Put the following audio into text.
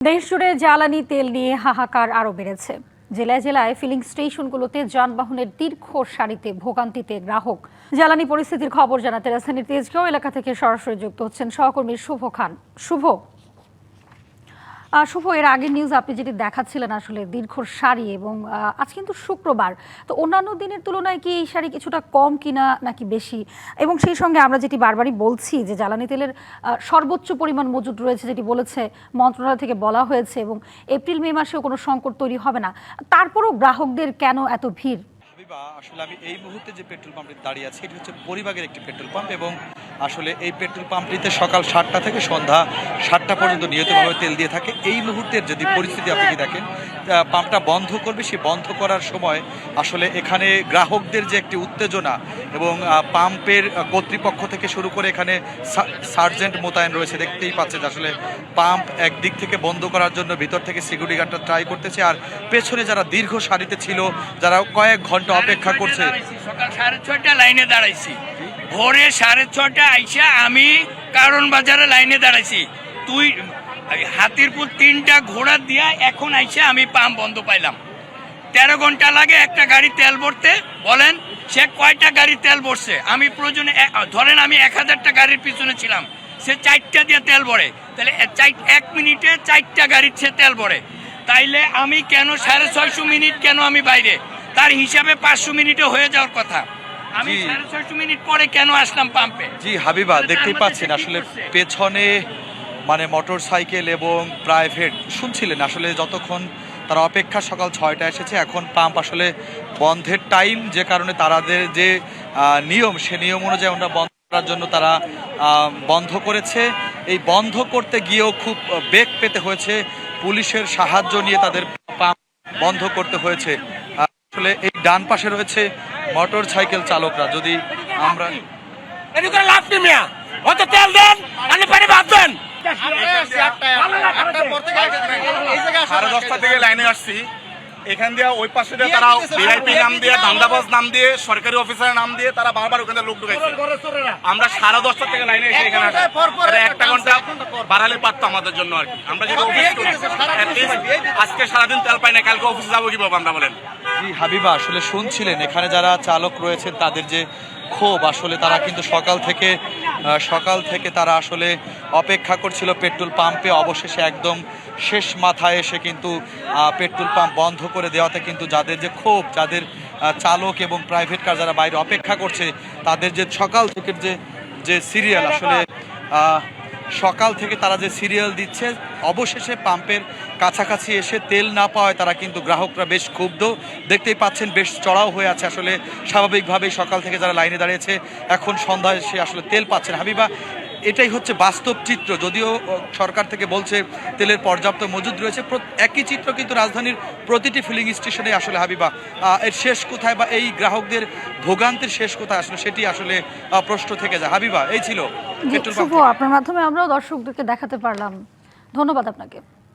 দেশজুড়ে জ্বালানি তেল নিয়ে হাহাকার আরও বেড়েছে। জেলায় জেলায় ফিলিং স্টেশনগুলোতে যানবাহনের দীর্ঘ সারিতে ভোগান্তিতে গ্রাহক। জ্বালানি পরিস্থিতির খবর জানাতে রাজধানীর তেজগাঁও এলাকা থেকে সরাসরি যুক্ত হচ্ছেন সহকর্মী শুভ খান। শুভ, এর আগের নিউজ আপনি যেটি দেখাচ্ছিলেন আসলে দীর্ঘ সারি, এবং আজ কিন্তু শুক্রবার, তো অন্যান্য দিনের তুলনায় কি এই সারি কিছুটা কম কিনা নাকি বেশি? এবং সেই সঙ্গে আমরা যেটি বারবারই বলছি যে জ্বালানি তেলের সর্বোচ্চ পরিমাণ মজুদ রয়েছে, যেটি বলেছে মন্ত্রণালয় থেকে বলা হয়েছে, এবং এপ্রিল মে মাসেও কোনো সংকট তৈরি হবে না, তারপরও গ্রাহকদের কেন এত ভিড়? আসলে আমি এই মুহূর্তে যে পেট্রোল পাম্পে দাঁড়িয়ে আছি এটি হচ্ছে পরিবাগের একটি পেট্রোল পাম্প, এবং আসলে এই পেট্রোল পাম্পটিতে সকাল 7টা থেকে সন্ধ্যা 7টা পর্যন্ত নিয়মিতভাবে তেল দিয়ে থাকে। এই মুহূর্তের যদি পরিস্থিতি আপনি দেখেন, পাম্পটা বন্ধ করবে, সেই বন্ধ করার সময় আসলে এখানে গ্রাহকদের যে একটি উত্তেজনা, এবং পাম্পের কর্তৃপক্ষ থেকে শুরু করে এখানে সার্জেন্ট মোতায়েন রয়েছে। দেখতেই পাচ্ছেন আসলে পাম্প একদিক থেকে বন্ধ করার জন্য ভিতর থেকে সিকিউরিটি গার্ডটা ট্রাই করতেছে, আর পেছনে যারা দীর্ঘ সারিতে ছিল, যারা কয়েক ঘন্টা অপেক্ষা করছে। সকাল 6:30 লাইনে দাঁড়াইছি, ভোরে 6:30 আইসা আমি কারণ বাজারে লাইনে দাঁড়াইছি। তুই হাতিরপুর 3টা ঘোড়া দিয়া এখন আইসা আমি পাম্প বন্ধ পাইলাম। 13 ঘন্টা লাগে একটা গাড়ি তেল ভরতে। বলেন সে কয়টা গাড়ি তেল ভরছে? আমি প্রয়োজনে ধরেন আমি 1000টা গাড়ির পিছনে ছিলাম, সে 4টা দিয়ে তেল ভরে, তাহলে 1 মিনিটে 4টা গাড়ির সে তেল ভরে। তাইলে আমি কেন 650 মিনিট কেন আমি বাইরে? তার হিসাবে 500 মিনিটে হয়ে যাওয়ার কথা, আমি 650 মিনিট পরে কেন আসলাম পাম্পে? জি হাবিবা, দেখতেই পাচ্ছেন আসলে পেছনে মানে মোটর সাইকেল এবং প্রাইভেট শুনছিলেন আসলে যতক্ষণ তারা অপেক্ষা সকাল 6টায় এসেছে, এখন পাম্প আসলে বন্ধের টাইম, যে কারণে তাদের যে নিয়ম সে নিয়ম অনুযায়ী আমরা বন্ধ করার জন্য তারা বন্ধ করেছে। এই বন্ধ করতে গিয়েও খুব বেগ পেতে হয়েছে, পুলিশের সাহায্য নিয়ে তাদের পাম্প বন্ধ করতে হয়েছে। আসলে এই ডান পাশে রয়েছে মোটর সাইকেল চালকরা। যদি আমরা সাড়ে 10টা থেকে লাইনে আসছি, এখান দিয়ে ওই পাশে দিয়ে তারা ভিআইপি নাম দিয়ে, ধান্দাবাজ নাম দিয়ে, সরকারি অফিসারের নাম দিয়ে তারা বারবার ওখানে লোক ঢুকাইছে। আমরা 10:30 থেকে লাইনে এসে এখানে 1 ঘন্টা বাড়ালে পারতো আমাদের জন্য আর কি। আমরা যদি আজকে সারাদিন তেল পাই না, কালকে অফিসে যাবো কিভাবে আমরা বলেন? জি হাবিবা, আসলে শুনছিলেন এখানে যারা চালক রয়েছেন তাদের যে ক্ষোভ, আসলে তারা কিন্তু সকাল থেকে তারা আসলে অপেক্ষা করছিল পেট্রোল পাম্পে। অবশেষে একদম শেষ মাথায় এসে কিন্তু পেট্রোল পাম্প বন্ধ করে দেওয়াতে কিন্তু যাদের যে ক্ষোভ, যাদের চালক এবং প্রাইভেট কার যারা বাইরে অপেক্ষা করছে, তাদের যে সকাল থেকে যে সিরিয়াল, আসলে সকাল থেকে তারা যে সিরিয়াল দিচ্ছে, অবশেষে পাম্পের কাছাকাছি এসে তেল না পাওয়ায় তারা কিন্তু গ্রাহকরা বেশ ক্ষুব্ধ। দেখতেই পাচ্ছেন বেশ চড়াও হয়ে আছে। আসলে স্বাভাবিকভাবেই সকাল থেকে যারা লাইনে দাঁড়িয়েছে এখন সন্ধ্যায় এসে আসলে তেল পাচ্ছেন। হাবিবা, এটাই হচ্ছে বাস্তব চিত্র। যদিও সরকার থেকে বলছে তেলের পর্যাপ্ত মজুদ রয়েছে, একই চিত্র কিন্তু রাজধানীর প্রতিটি ফিলিং স্টেশনে। আসলে হাবিবা, এর শেষ কোথায় বা এই গ্রাহকদের ভোগান্তির শেষ কোথায়, আসলে সেটি আসলে প্রশ্ন থেকে যায়। হাবিবা, এই ছিল আপনার মাধ্যমে আমরাও দর্শকদেরকে দেখাতে পারলাম। ধন্যবাদ আপনাকে।